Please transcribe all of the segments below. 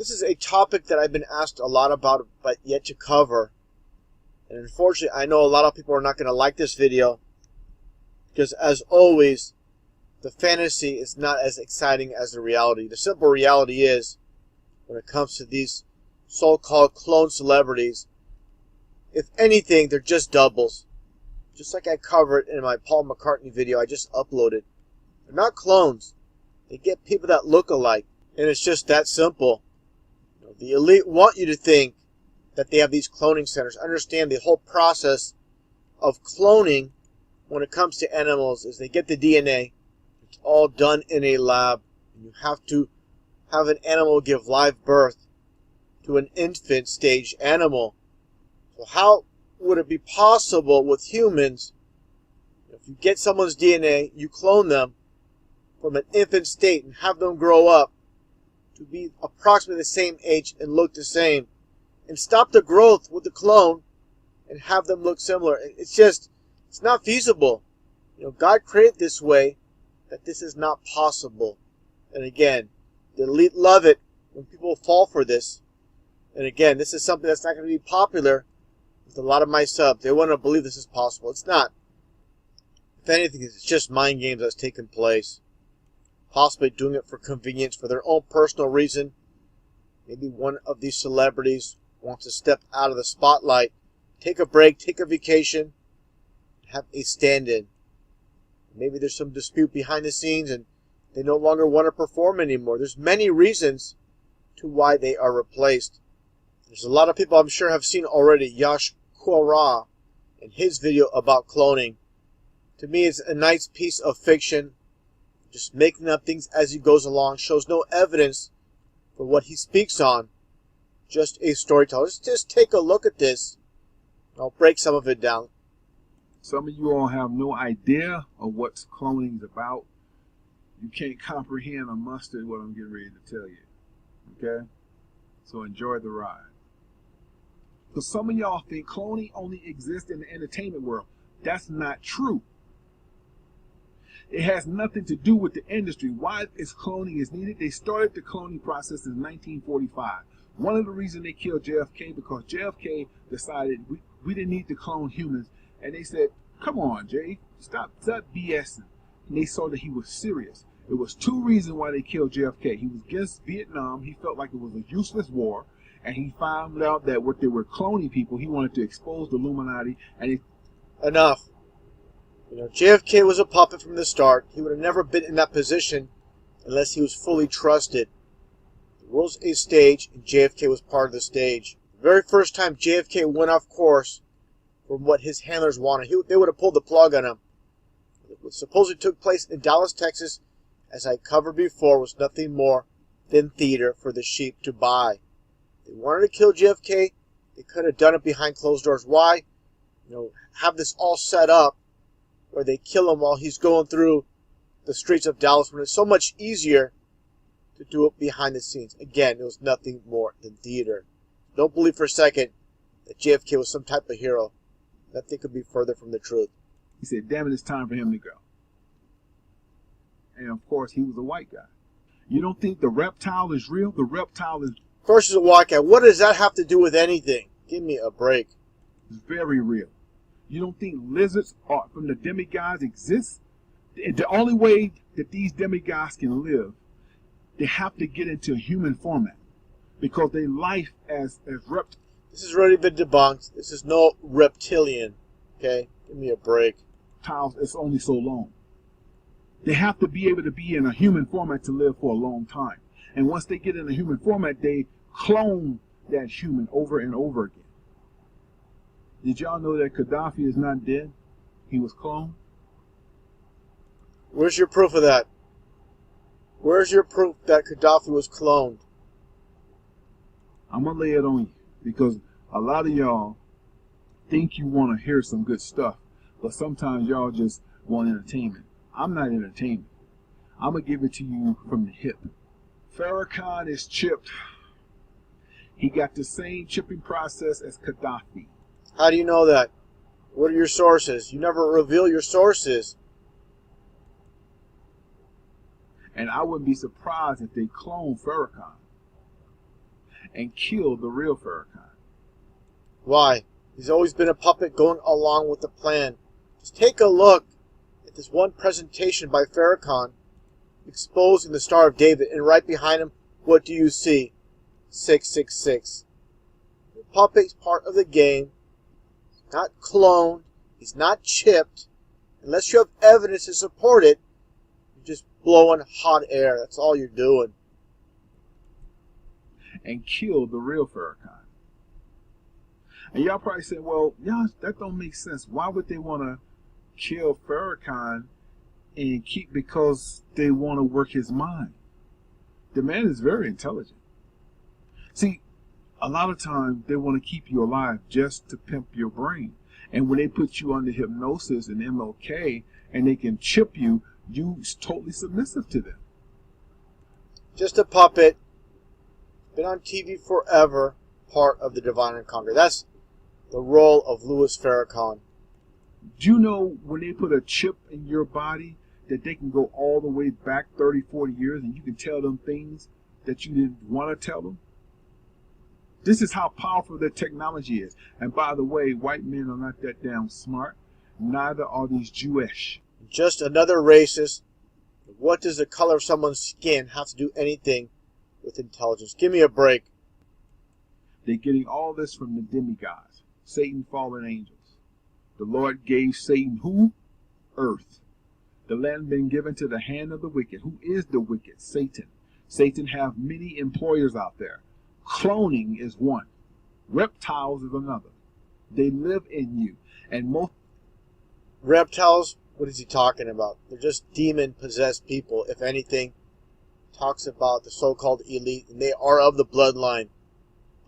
This is a topic that I've been asked a lot about, but yet to cover. And unfortunately, I know a lot of people are not going to like this video, because as always, the fantasy is not as exciting as the reality. The simple reality is, when it comes to these so-called clone celebrities, if anything, they're just doubles. Just like I covered in my Paul McCartney video I just uploaded. They're not clones. They get people that look alike. And it's just that simple. The elite want you to think that they have these cloning centers. Understand the whole process of cloning when it comes to animals is they get the DNA. It's all done in a lab. You have to have an animal give live birth to an infant stage animal. So how would it be possible with humans, if you get someone's DNA, you clone them from an infant state and have them grow up to be approximately the same age and look the same, and stop the growth with the clone and have them look similar? It's not feasible. God created this way that this is not possible. And again, the elite love it when people fall for this. And again, this is something that's not going to be popular with a lot of my subs. They want to believe this is possible. It's not. If anything, it's just mind games that's taking place. Possibly doing it for convenience, for their own personal reason. Maybe one of these celebrities wants to step out of the spotlight, take a break, take a vacation, have a stand-in. Maybe there's some dispute behind the scenes and they no longer want to perform anymore. There's many reasons to why they are replaced. There's a lot of people I'm sure have seen already Yash Khora and his video about cloning. To me, it's a nice piece of fiction. Just making up things as he goes along. Shows no evidence for what he speaks on. Just a storyteller. Just take a look at this. I'll break some of it down. Some of you all have no idea of what cloning is about. You can't comprehend or muster what I'm getting ready to tell you. Okay? So enjoy the ride. Because some of y'all think cloning only exists in the entertainment world. That's not true. It has nothing to do with the industry. Why is cloning is needed? They started the cloning process in 1945. One of the reasons they killed JFK because JFK decided we didn't need to clone humans. And they said, come on, Jay, stop BSing. And they saw that he was serious. It was two reasons why they killed JFK. He was against Vietnam. He felt like it was a useless war. And he found out that what they were cloning people, he wanted to expose the Illuminati. And Enough. JFK was a puppet from the start. He would have never been in that position unless he was fully trusted. The world's a stage, and JFK was part of the stage. The very first time JFK went off course from what his handlers wanted, they would have pulled the plug on him. What supposedly took place in Dallas, Texas, as I covered before, was nothing more than theater for the sheep to buy. They wanted to kill JFK. They could have done it behind closed doors. Why? Have this all set up where they kill him while he's going through the streets of Dallas, when it's so much easier to do it behind the scenes. Again, it was nothing more than theater. Don't believe for a second that JFK was some type of hero. Nothing could be further from the truth. He said, damn it, it's time for him to go. And of course, he was a white guy. You don't think the reptile is real? The reptile is... Of course he's a white guy. What does that have to do with anything? Give me a break. It's very real. You don't think lizards from the demigods exist? The only way that these demigods can live, they have to get into a human format. Because their life as reptiles. This has already been debunked. This is no reptilian. Okay? Give me a break. It's only so long. They have to be able to be in a human format to live for a long time. And once they get in a human format, they clone that human over and over again. Did y'all know that Gaddafi is not dead? He was cloned. Where's your proof of that? Where's your proof that Gaddafi was cloned? I'm going to lay it on you. Because a lot of y'all think you want to hear some good stuff. But sometimes y'all just want entertainment. I'm not entertainment. I'm going to give it to you from the hip. Farrakhan is chipped. He got the same chipping process as Gaddafi. How do you know that? What are your sources? You never reveal your sources. And I wouldn't be surprised if they clone Farrakhan. and kill the real Farrakhan. Why? He's always been a puppet going along with the plan. Just take a look at this one presentation by Farrakhan exposing the Star of David, and right behind him, what do you see? 666. The puppet's part of the game. He's not cloned. He's not chipped. Unless you have evidence to support it, you're just blowing hot air. That's all you're doing. And kill the real Farrakhan. And y'all probably say, well, y'all, that don't make sense. Why would they want to kill Farrakhan and keep, because they want to work his mind? The man is very intelligent. See, a lot of times they want to keep you alive just to pimp your brain. And when they put you under hypnosis and MLK and they can chip you, you totally submissive to them. Just a puppet. Been on TV forever. Part of the Divine and Conquer. That's the role of Louis Farrakhan. Do you know when they put a chip in your body that they can go all the way back 30, 40 years and you can tell them things that you didn't want to tell them? This is how powerful their technology is. And by the way, white men are not that damn smart. Neither are these Jewish. Just another racist. What does the color of someone's skin have to do anything with intelligence? Give me a break. They're getting all this from the demigods, Satan, fallen angels. The Lord gave Satan who? Earth. The land been given to the hand of the wicked. Who is the wicked? Satan. Satan have many employers out there. Cloning is one. Reptiles is another. They live in you. And most Reptiles? What is he talking about? They're just demon-possessed people. If anything, talks about the so-called elite, and they are of the bloodline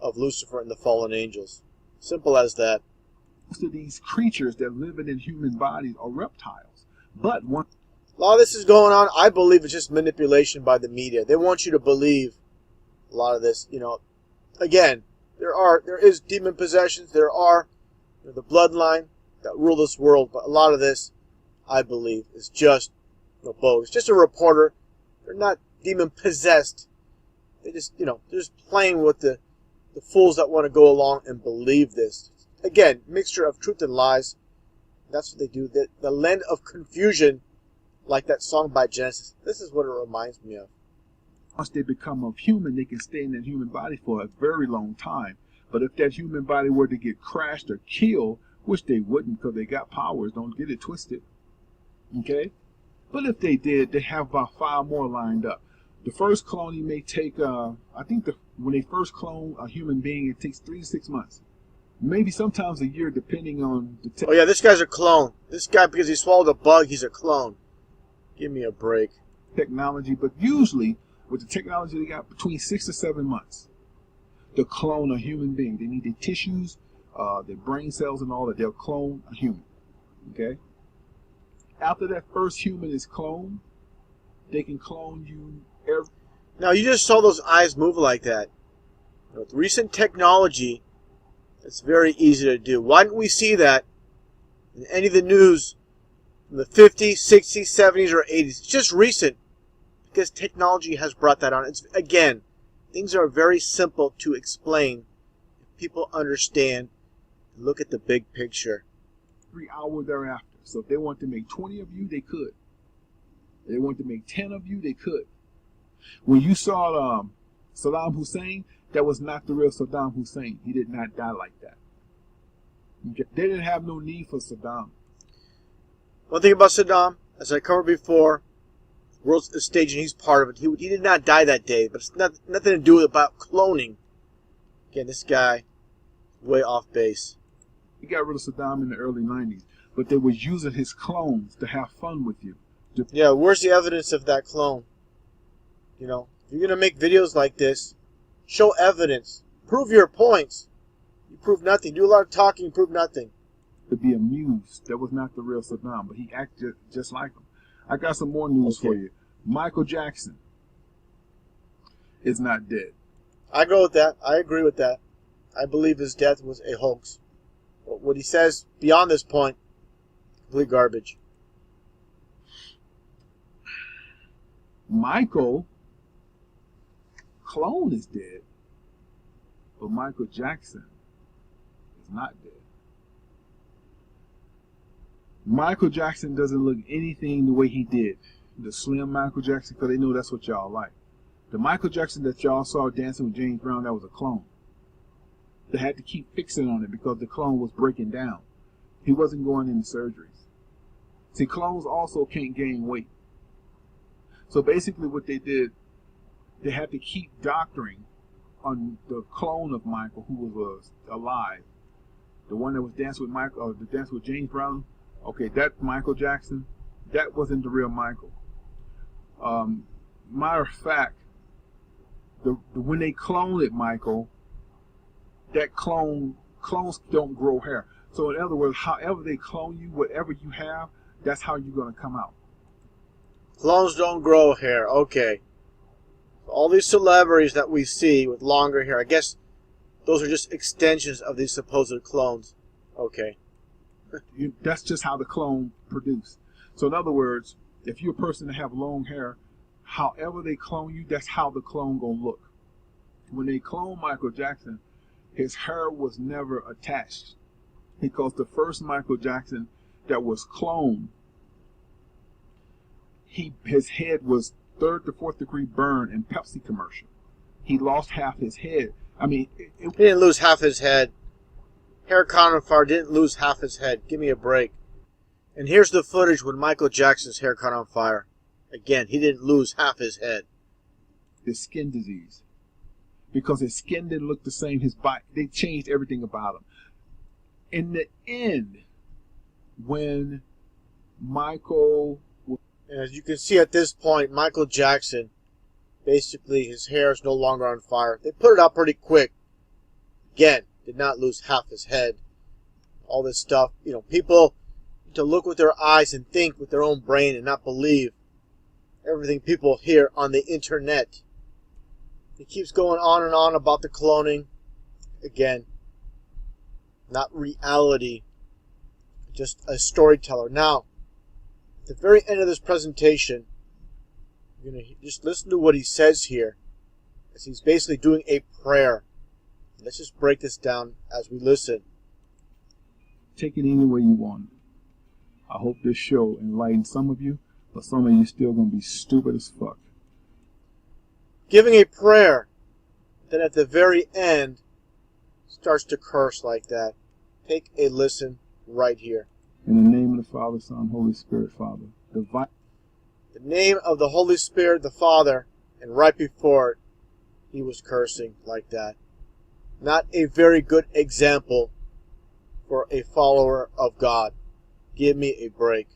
of Lucifer and the fallen angels. Simple as that. most of these creatures that live in human bodies are reptiles. But one A lot of this is going on. I believe it's just manipulation by the media. They want you to believe a lot of this. You know, again, there is demon possessions. There are the bloodline that rule this world. But a lot of this, I believe, is just bogus. Just a reporter. They're not demon possessed. They just, they're just playing with the fools that want to go along and believe this. Again, mixture of truth and lies. That's what they do. The land of confusion, like that song by Genesis. This is what it reminds me of. once they become of human, they can stay in that human body for a very long time. But if that human body were to get crashed or killed, which they wouldn't because they got powers, don't get it twisted. Okay? But if they did, they have about 5 more lined up. The first cloning may take, I think when they first clone a human being, it takes 3 to 6 months. Maybe sometimes a year, depending on the Oh yeah, this guy's a clone. This guy, because he swallowed a bug, he's a clone. Give me a break. technology. But usually, with the technology they got, between 6 to 7 months to clone a human being. They need their tissues, their brain cells and all that. They'll clone a human. Okay? After that first human is cloned, they can clone you every... Now, you just saw those eyes move like that. With recent technology, it's very easy to do. Why didn't we see that in any of the news from the 50s, 60s, 70s, or 80s? It's just recent because technology has brought that on. It's, again, things are very simple to explain if people understand and look at the big picture. 3 hours thereafter. So if they want to make 20 of you, they could. If they want to make 10 of you, they could. When you saw Saddam Hussein, that was not the real Saddam Hussein. He did not die like that. Okay? They didn't have no need for Saddam. One thing about Saddam, as I covered before, the world is staging, he's part of it. He did not die that day, but it's nothing to do with about cloning. Again, this guy, way off base. He got rid of Saddam in the early 90s, but they were using his clones to have fun with you. Yeah, where's the evidence of that clone? If you're going to make videos like this, show evidence. Prove your points. You prove nothing. Do a lot of talking, prove nothing. To be amused. That was not the real Saddam, but he acted just like him. I got some more news for you. Michael Jackson is not dead. I go with that. I agree with that. I believe his death was a hoax. But what he says beyond this point, complete garbage. Michael clone is dead. But Michael Jackson is not dead. Michael Jackson doesn't look anything the way he did. The slim Michael Jackson, because they know that's what y'all like. The Michael Jackson that y'all saw dancing with James Brown, that was a clone. They had to keep fixing on it because the clone was breaking down. He wasn't going into surgeries. See, clones also can't gain weight. So basically what they did, they had to keep doctoring on the clone of Michael who was alive. The one that was dancing with Michael, the dance with James Brown. Okay, that Michael Jackson, that wasn't the real Michael. Matter of fact, when they cloned it, Michael, that clones don't grow hair. So in other words, however they clone you, whatever you have, that's how you're going to come out. Clones don't grow hair. Okay. All these celebrities that we see with longer hair, I guess those are just extensions of these supposed clones. Okay. That's just how the clone produced. So in other words, if you're a person that have long hair, however they clone you, that's how the clone gonna look. When they cloned Michael Jackson, his hair was never attached, because the first Michael Jackson that was cloned, his head was 3rd to 4th degree burn in Pepsi commercial. He lost half his head. I mean, he didn't lose half his head. Hair Caught on Fire didn't lose half his head. Give me a break. And here's the footage when Michael Jackson's hair caught on fire. Again, he didn't lose half his head. The skin disease. Because his skin didn't look the same. His body, they changed everything about him. In the end, when Michael... And as you can see at this point, Michael Jackson, basically his hair is no longer on fire. They put it out pretty quick. Again, did not lose half his head. All this stuff. You know, people need to look with their eyes and think with their own brain and not believe everything people hear on the internet. He keeps going on and on about the cloning. Again, not reality, just a storyteller. Now, at the very end of this presentation, you're going to just listen to what he says here, as he's basically doing a prayer. Let's just break this down as we listen. Take it any way you want. I hope this show enlightens some of you, but some of you still going to be stupid as fuck. Giving a prayer, then at the very end, starts to curse like that. Take a listen right here. In the name of the Father, Son, Holy Spirit, Father. The name of the Holy Spirit, the Father, and right before it, he was cursing like that. Not a very good example for a follower of God. Give me a break.